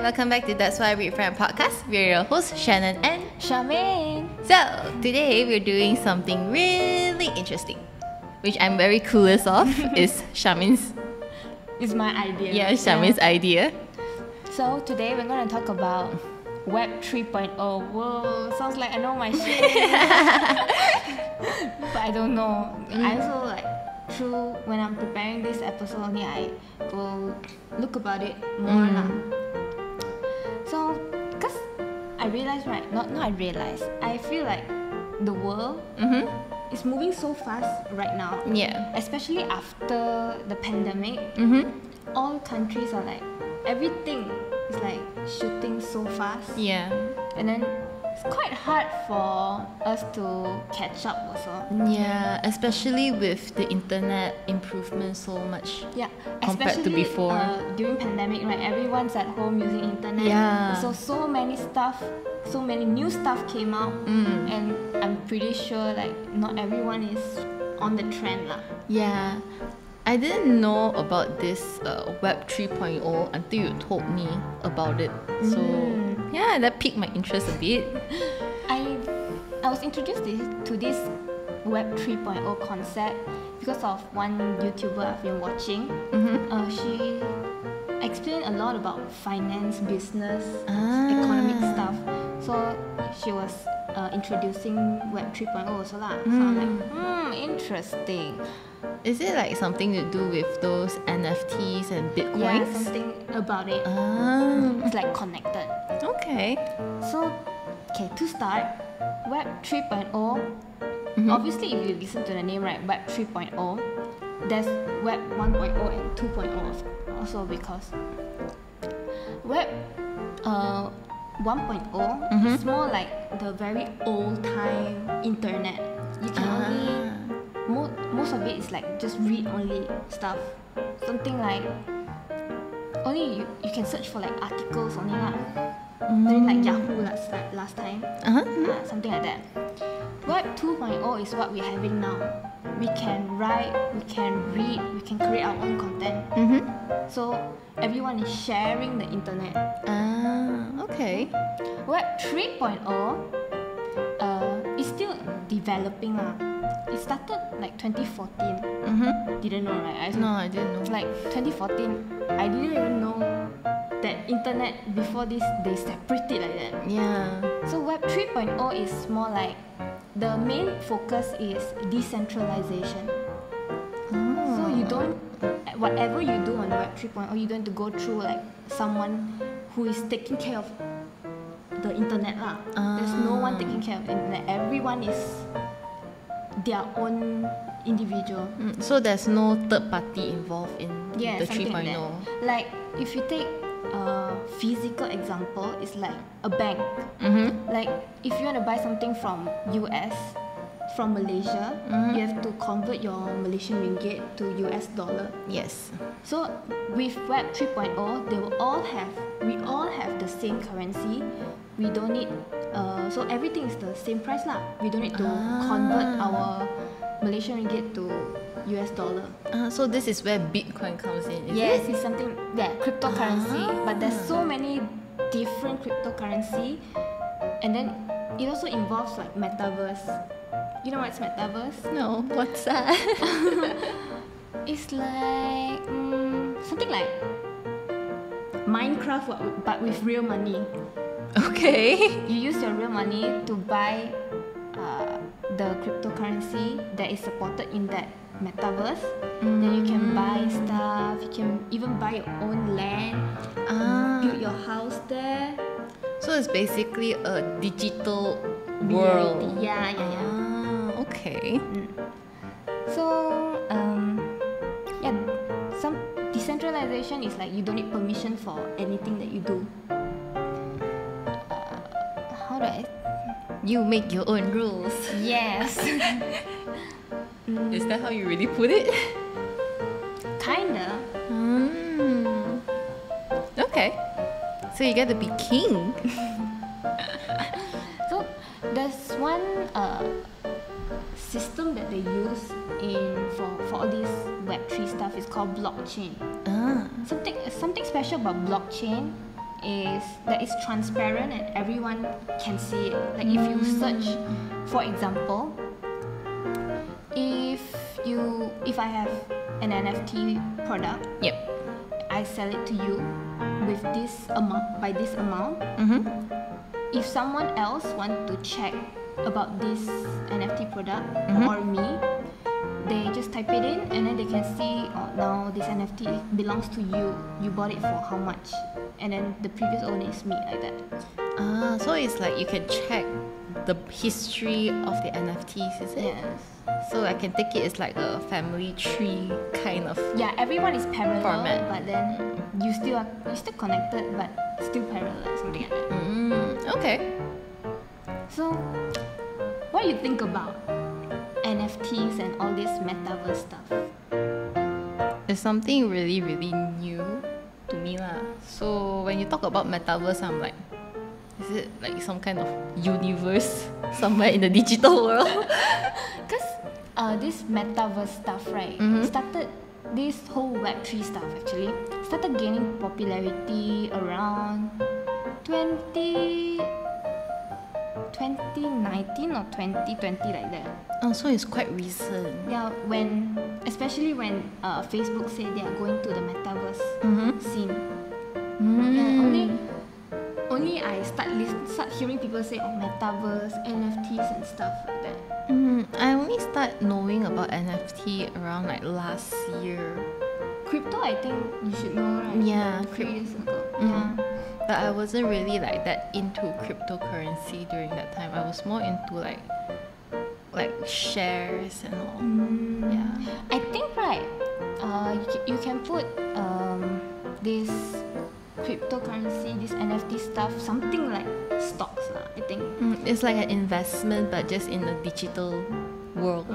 welcome back to That's Why We Friend podcast. We're your hosts, Shannon and Charmaine. So, today we're doing something really interesting, which I'm very clueless of, is Charmaine's. It's my idea. Yeah, Charmaine's idea. So today we're going to talk about Web 3.0. Whoa, sounds like I know my shit. But I don't know. I also when I'm preparing this episode only, I go look about it more. So, because I realized, I feel like the world is moving so fast right now. Yeah. Especially after the pandemic. All countries are like, everything is like shooting so fast. Yeah. And then it's quite hard for us to catch up also. Yeah, especially with the internet improvement so much. Yeah, compared to before. During pandemic, right? Everyone's at home using internet. Yeah. So many new stuff came out, and I'm pretty sure like not everyone is on the trend lah. Yeah. I didn't know about this Web 3.0 until you told me about it. So yeah, that piqued my interest a bit. I was introduced to this Web 3.0 concept because of one YouTuber I've been watching. She explained a lot about finance, business, economic stuff. So she was introducing Web 3.0 also lah. So I'm like, interesting. Is it like something to do with those NFTs and Bitcoins? Yeah, something about it. It's like connected. Okay. So, to start, Web 3.0, obviously if you listen to the name, right, Web 3.0, there's Web 1.0 and 2.0 also, because Web 1.0 is more like the very old time internet. You can only most of it is like just read only stuff. Something like only you can search for like articles only lah. Like Yahoo last time. Something like that. Web 2.0 is what we're having now. We can write, we can read, we can create our own content. So everyone is sharing the internet. Okay. Web 3.0 is still developing lah. It started like 2014. Didn't know, right? No, I didn't know. Like 2014, I didn't even know that internet before this they separate it like that. Yeah. So Web 3.0 is more like the main focus is decentralization. So you don't, whatever you do on Web 3.0, you don't have to go through like someone who is taking care of the internet lah. There's no one taking care of the internet. Everyone is their own individual. So there's no third party involved in the 3.0. Like if you take a physical example, it's like a bank. Like if you want to buy something from US, from Malaysia, you have to convert your Malaysian ringgit to US dollar. Yes. So with Web 3.0, we all have the same currency. We don't need so everything is the same price lah. We don't need to convert our Malaysian ringgit to US dollar. So this is where Bitcoin comes in, Yes, it's something, cryptocurrency. But there's so many different cryptocurrency, and then it also involves like metaverse. You know what's metaverse? No, what's that? It's like something like Minecraft but with real money. Okay. You use your real money to buy the cryptocurrency that is supported in that metaverse. Then you can buy stuff. You can even buy your own land, build your house there. So it's basically a digital world. Yeah. Okay. So some decentralization is like you don't need permission for anything that you do. How do I? You make your own rules. Yes. Is that how you really put it? Kinda. Okay. So you get to be king. So there's one system that they use for all this Web3 stuff is called blockchain. Something special about blockchain is that it's transparent and everyone can see it. Like if you search, for example, if I have an NFT product, Yep. I sell it to you with this amount by this amount. If someone else want to check about this NFT product or me, they just type it in and then they can see, oh, now this NFT belongs to you. You bought it for how much? And then the previous owner is me, like that. So it's like you can check the history of the NFTs, is it? Yes. So I can take it as like a family tree kind of. Yeah, everyone is parallel, Format. but then you're still connected, but still parallel, something like that. Okay. So, what do you think about NFTs and all this metaverse stuff? It's something really, really new to me lah. So when you talk about metaverse, I'm like, is it like some kind of universe somewhere in the digital world? Because this metaverse stuff, right, started, this whole Web3 stuff actually started gaining popularity around 2019 or 2020, like that. Oh, so it's quite recent. Yeah, especially when Facebook said they are going to the metaverse scene. Yeah, only I start hearing people say, oh, metaverse, NFTs and stuff like that. I only start knowing about NFT around like last year. Crypto, I think you should know, right? Yeah, 3 years ago. Yeah. But I wasn't really like that into cryptocurrency during that time. I was more into like shares and all. Yeah. I think, right, you can put this cryptocurrency, this NFT stuff, something like stocks, I think. It's like an investment, but just in the digital world.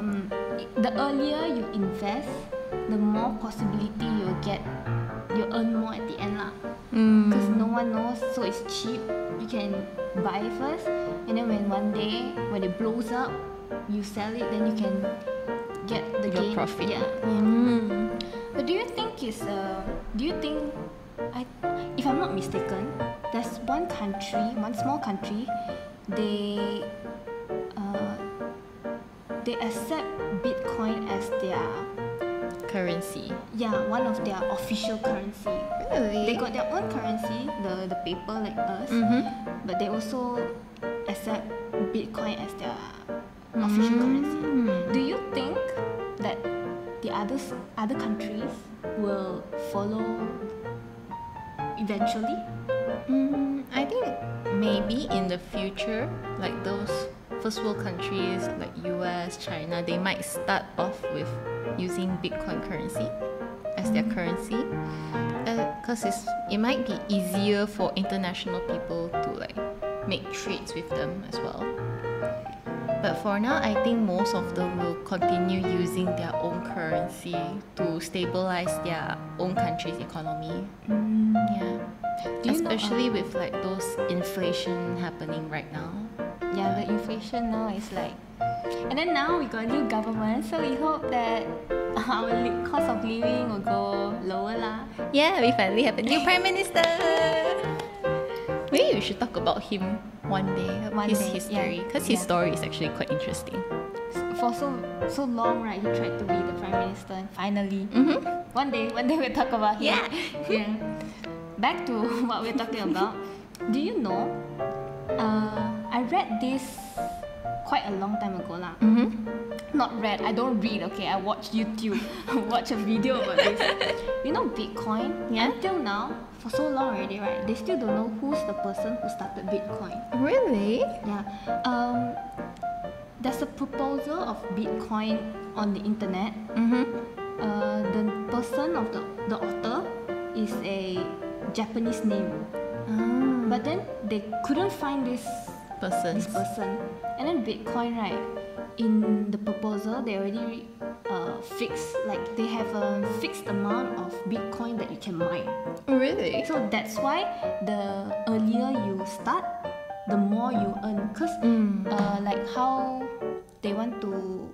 The earlier you invest, the more possibility you'll get. You earn more at the end lah. Because no one knows, so it's cheap. You can buy first, and then when it blows up, you sell it, then you can get the Your gain. profit. Yeah. But do you think if I'm not mistaken, there's one small country, they accept Bitcoin as their Currency. one of their official currency. Really? They got their own currency, the paper like us, but they also accept Bitcoin as their official currency. Do you think that the other countries will follow eventually? I think maybe in the future, like those first world countries like US, China, they might start off with using Bitcoin currency as their currency, because it might be easier for international people to like make trades with them as well. But for now, I think most of them will continue using their own currency to stabilize their own country's economy. Yeah. Especially with like those inflation happening right now. Yeah, the inflation now is like, and then now we got a new government, so we hope that our cost of living will go lower lah. Yeah, we finally have a new Prime Minister. Maybe we should talk about him one day, his history, because his story is actually quite interesting. For so long, right? He tried to be the Prime Minister, and finally, one day we'll talk about him. Yeah. Back to what we're talking about. Do you know? I read this quite a long time ago lah. Not read, I don't read, okay, I watch YouTube. Watch a video about this. You know Bitcoin? Until now, for so long already, right? They still don't know who's the person who started Bitcoin. Really? Yeah. There's a proposal of Bitcoin on the internet. The person of the author is a Japanese name. But then they couldn't find this person. And then Bitcoin, right? In the proposal, they already fixed, like they have a fixed amount of Bitcoin that you can mine. Really? So that's why the earlier you start, the more you earn. Cause like how they want to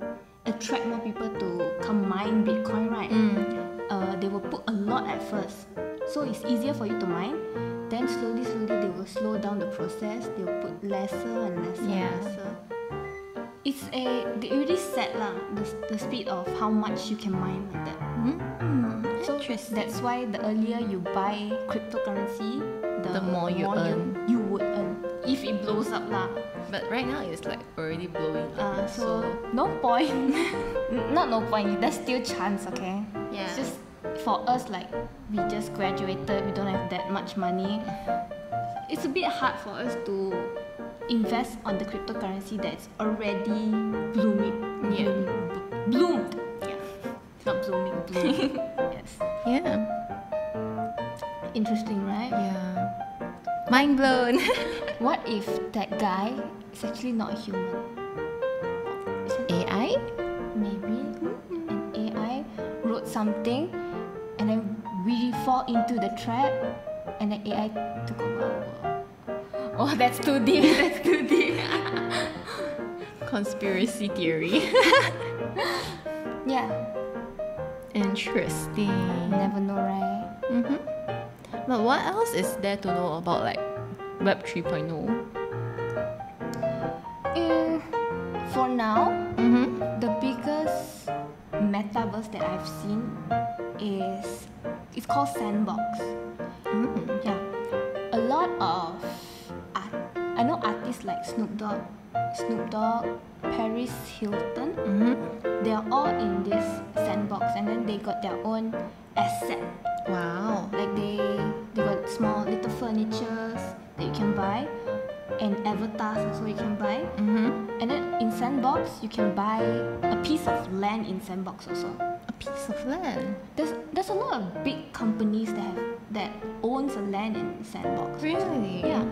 attract more people to come mine Bitcoin, right? They will put a lot at first. so it's easier for you to mine. Then slowly they will slow down the process. They will put lesser and lesser Yeah. and lesser. They already set lah the speed of how much you can mine like that. So Interesting. that's why the earlier you buy cryptocurrency, The more you earn. you would earn if it blows up lah. But right now it's like already blowing up. So no point. Not no point. There's still chance, okay? Yeah. It's just for us, like we just graduated, we don't have that much money. It's a bit hard for us to invest on the cryptocurrency that's already blooming. Yeah. Bloomed. Yeah. Not blooming. Bloomed. Yes. Yeah. Interesting, right? Yeah. Mind blown. What if that guy is actually not human? Is it AI? maybe an AI wrote something and then we fall into the trap and then AI took over our world. Oh, that's too deep. That's too deep. Conspiracy theory. Yeah, Interesting. never know, right? But what else is there to know about like Web 3.0? For now, Mm-hmm. the biggest metaverse that I've seen is it's called Sandbox. Yeah, a lot of I know artists like Snoop Dogg, Paris Hilton. They are all in this sandbox, and then they got their own asset. Wow. Like they got small little furnitures that you can buy, and avatars also you can buy. And then in Sandbox you can buy a piece of land in Sandbox also. A piece of land. There's a lot of big companies that owns a land in Sandbox. Really? Yeah.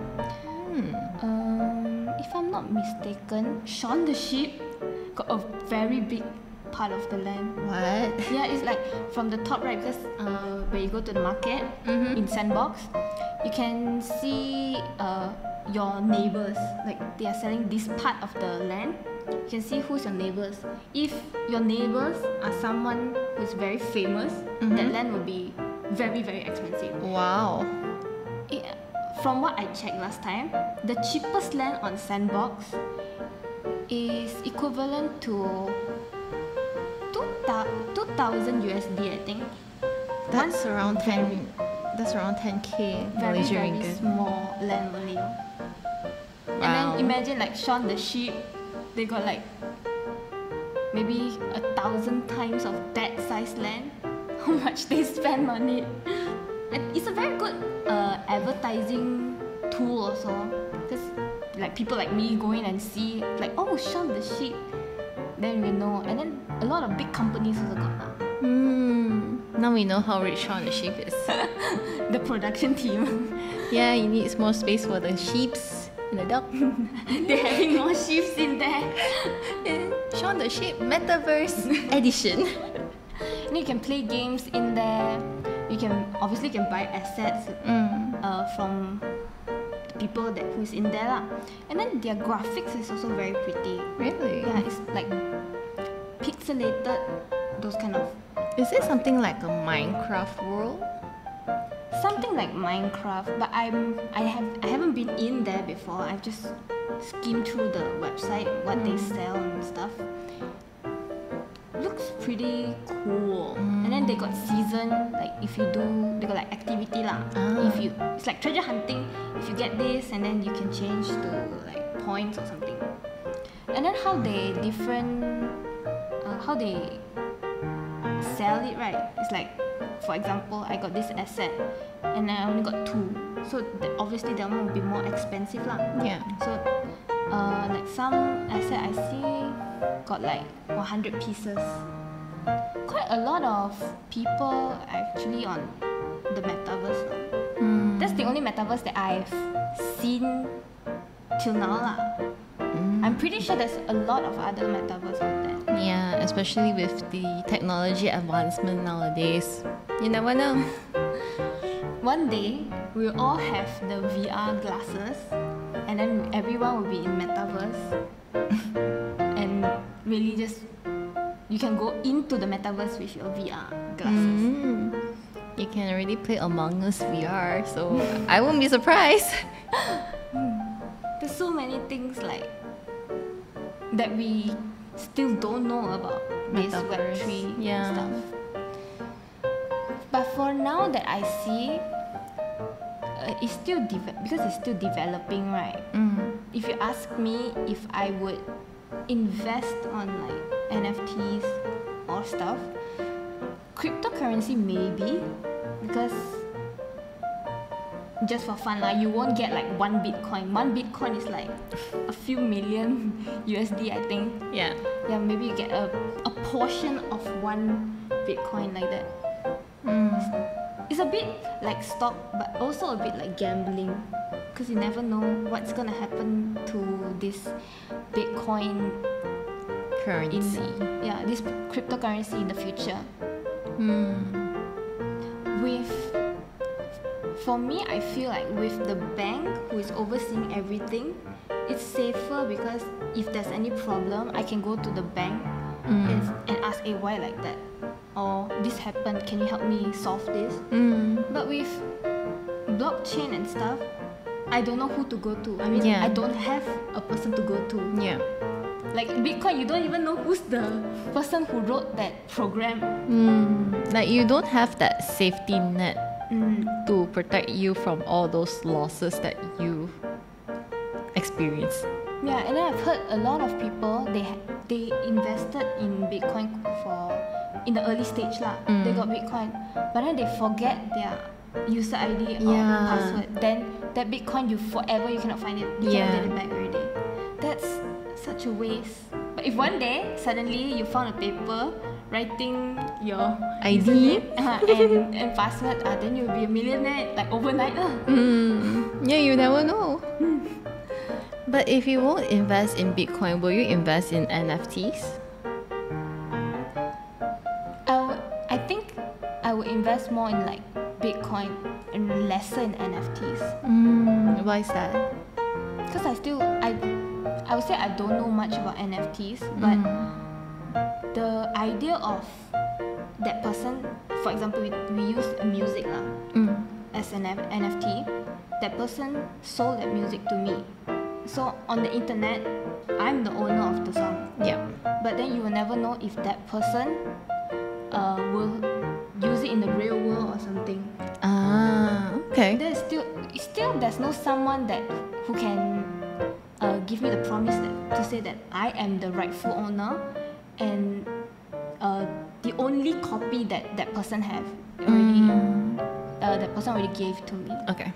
If I'm not mistaken, Shaun the Sheep got a very big part of the land. What? Yeah, it's like from the top, right? Because when you go to the market in Sandbox, you can see your neighbors. Like they are selling this part of the land. You can see who's your neighbors. If your neighbors are someone who's very famous, that land will be very, very expensive. Wow. From what I checked last time, the cheapest land on Sandbox is equivalent to 2,000 USD, I think. That's around 10. That's around 10k Very, Malaysian very ringgit. small land only. And Wow. then imagine like Shaun the Sheep, they got like maybe 1,000 times of that size land. How much they spend on it. And it's a very good advertising tool also, because like people like me go in and see like, oh, Shaun the Sheep, then we know. And then a lot of big companies also got now. Now we know how rich Shaun the Sheep is. The production team. Yeah, he needs more space for the sheeps and the dog. They're having more sheeps in there. Shaun the Sheep Metaverse Edition. And you can play games in there. You can obviously buy assets from the people who's in there lah. And then their graphics is also very pretty. Really? Yeah, it's like pixelated, those kind of. Is it something like a Minecraft world? Something like Minecraft, but I haven't been in there before. I've just skimmed through the website, what they sell and stuff. Looks pretty cool. And then they got season, like if you do, they got like activity lah. It's like treasure hunting. If you get this, and then you can change to like points or something. And then how they sell it, right? It's like, for example, I got this asset and I only got 2, so obviously that one will be more expensive lah. Yeah. So like some asset I see got like 100 pieces. Quite a lot of people actually on the metaverse now. That's the only metaverse that I've seen till now lah. I'm pretty sure there's a lot of other metaverse out there. Yeah, especially with the technology advancement nowadays. You never know. One day, we'll all have the VR glasses, and then everyone will be in metaverse. And really just, you can go into the metaverse with your VR glasses. You can already play Among Us VR, so I won't be surprised. There's so many things like that we still don't know about this Metaverse, Web3 yeah. stuff. But for now that I see, it's still because it's still developing, right? If you ask me if I would invest on like NFTs or stuff, cryptocurrency maybe, because just for fun you won't get like 1 Bitcoin. 1 Bitcoin is like a few million USD, I think. Yeah. Yeah, maybe you get a portion of 1 Bitcoin like that. It's a bit like stock, but also a bit like gambling, because you never know what's gonna happen to this Bitcoin Currency. this cryptocurrency in the future. For me, I feel like with the bank who is overseeing everything, it's safer, because if there's any problem, I can go to the bank and ask, hey, why like that? Or this happened, can you help me solve this? But with blockchain and stuff, I don't know who to go to. I mean, Yeah. I don't have a person to go to. Yeah. Like Bitcoin, you don't even know who's the person who wrote that program. Like you don't have that safety net to protect you from all those losses that you experience. Yeah, and then I've heard a lot of people, they invested in Bitcoin in the early stage lah. They got Bitcoin, but then they forget their user ID or Yeah. password. Then that Bitcoin, you cannot find it. You cannot get it back already. That's such a waste. But if one day suddenly you found a paper writing your ID? username, and password, then you'll be a millionaire like overnight lah. Yeah, you never know. But if you won't invest in Bitcoin, will you invest in NFTs? I think I would invest more in like Bitcoin and lesser in NFTs. Why is that? Because I would say I don't know much about NFTs, but the idea of that person, for example, we use music as an NFT. That person sold that music to me. So on the internet, I'm the owner of the song. Yeah. But then you will never know if that person will use it in the real world or something. Okay. There's still there's no someone who can give me the promise to say that I am the rightful owner, and the only copy that person have already that person already gave to me. Okay.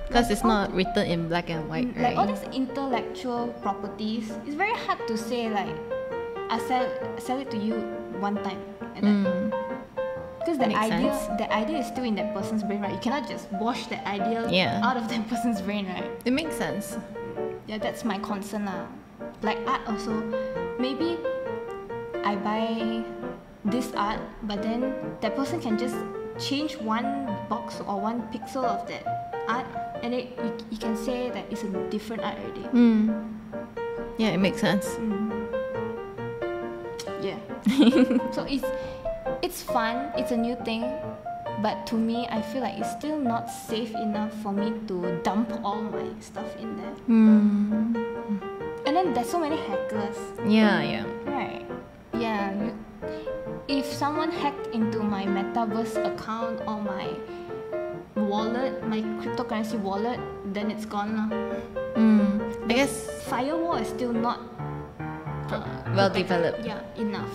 Because it's not written in black and white, right? Like all these intellectual properties, it's very hard to say like I sell it to you one time. Because the idea is still in that person's brain, right? You cannot just wash that idea out of that person's brain, right? It makes sense. Yeah, that's my concern lah. Like art also, maybe I buy this art, but then that person can just change one box or one pixel of that art, and then you can say that it's a different art already. Yeah, it makes sense. Yeah. So it's fun, it's a new thing, but to me, I feel like it's still not safe enough for me to dump all my stuff in there. And then there's so many hackers. Yeah. Right. Yeah. If someone hacked into my metaverse account or my wallet, my cryptocurrency wallet, then it's gone lah. I guess Firewall is still not well developed. Yeah, enough.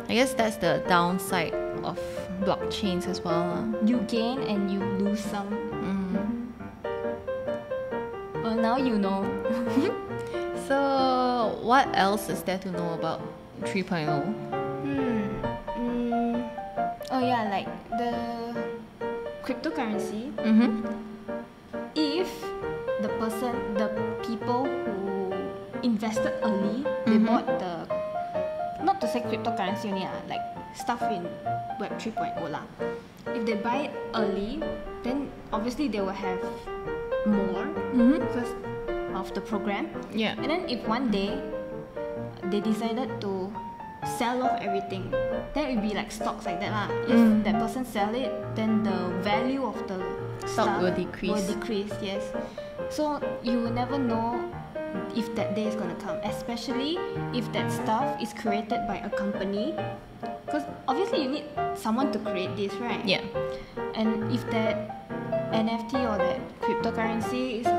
I guess that's the downside of blockchains as well. You gain and you lose some. Well, now you know. So, what else is there to know about 3.0? Oh yeah, like the cryptocurrency. If the people who invested early, they bought not to say cryptocurrency only like stuff in Web 3.0 lah. If they buy it early, then obviously they will have more because of the program. Yeah. And then if one day they decided to sell off everything. Then it would be like stocks like that lah. If that person sell it, then the value of the Stock stuff will decrease. yes. So you will never know if that day is gonna come, especially if that stuff is created by a company. Because obviously you need someone to create this, right? Yeah. And if that NFT or that cryptocurrency is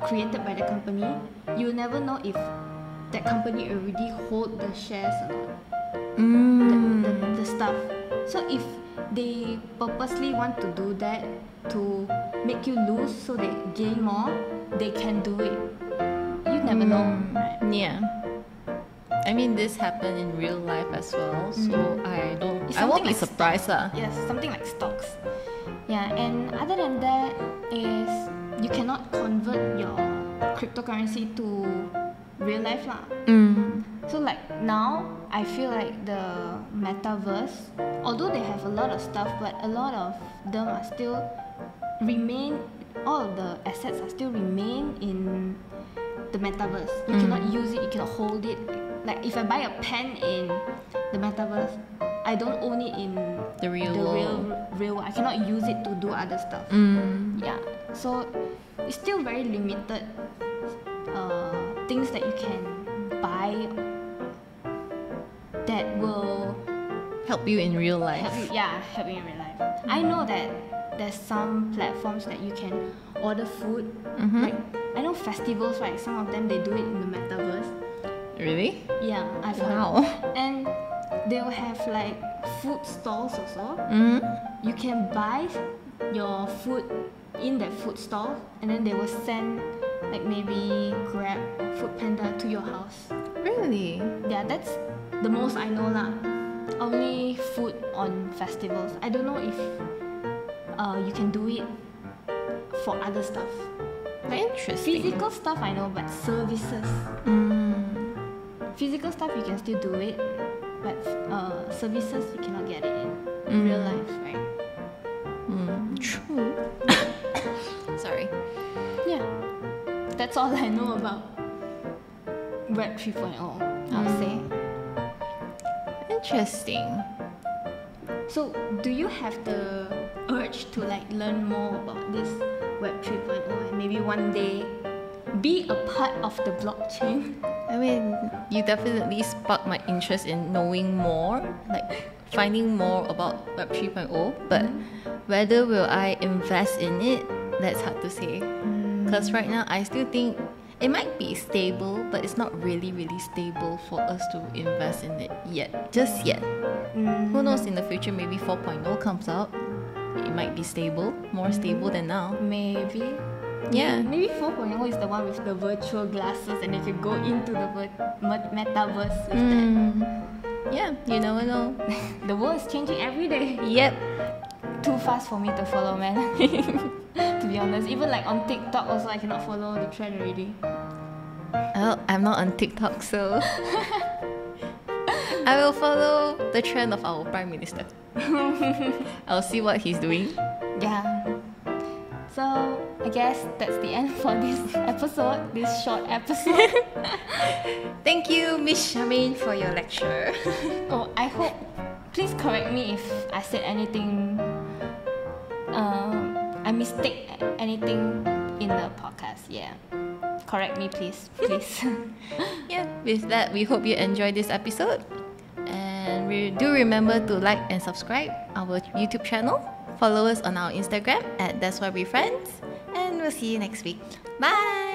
created by the company, you'll never know if that company already hold the shares or not, the stuff. So if they purposely want to do that to make you lose so they gain more, they can do it. You never know, right? Yeah. I mean, this happened in real life as well, so I It's won't something be like surprised lah. Yes, something like stocks. Yeah, and other than that is you cannot convert your cryptocurrency to real life lah. So like now, I feel like the metaverse, although they have a lot of stuff, but a lot of them are still all of the assets are still remain in the metaverse. You cannot use it, you cannot hold it. Like if I buy a pen in the metaverse, I don't own it in The real the world. real world. I cannot use it to do other stuff. Yeah, so it's still very limited things that you can buy that will Help you in real life. help you in real life. I know that there's some platforms that you can order food. Like I know festivals, right? Some of them they do it in the metaverse. Really? Yeah, I've heard. Wow. And they will have like food stalls also. You can buy your food in that food stall, and then they will send like maybe Grab or Food Panda to your house. Really? Yeah, that's the most I know lah. Only food on festivals. I don't know if you can do it for other stuff. Like Interesting. physical stuff I know, but services. Physical stuff you can still do it, but services you cannot get it in real life, right? True. Sorry. Yeah, that's all I know about Web 3.0. I would say. Interesting. So, do you have the urge to like learn more about this Web 3.0 and maybe one day be a part of the blockchain? I mean, you definitely sparked my interest in knowing more, like finding more about Web 3.0, but whether will I invest in it, that's hard to say. Because right now, I still think it might be stable, but it's not really, really stable for us to invest in it yet. Just yet. Who knows, in the future, maybe 4.0 comes out. It might be stable, more stable than now. Maybe. Yeah. Maybe 4.0 is the one with the virtual glasses and you can go into the metaverse with that. Yeah, you never know. The world is changing every day. Yep. Too fast for me to follow, man. To be honest, even like on TikTok also I cannot follow the trend already. Well, I'm not on TikTok, so I will follow the trend of our Prime Minister. I'll see what he's doing. Yeah. So I guess that's the end for this episode, this short episode. Thank you, Miss Charmaine, for your lecture. Oh, I hope. Please correct me if I said anything. I mistake anything in the podcast. Yeah. Correct me, please. Please. Yeah, with that, we hope you enjoyed this episode. And do remember to like and subscribe our YouTube channel. Follow us on our Instagram at That's Why We're Friends. And we'll see you next week. Bye!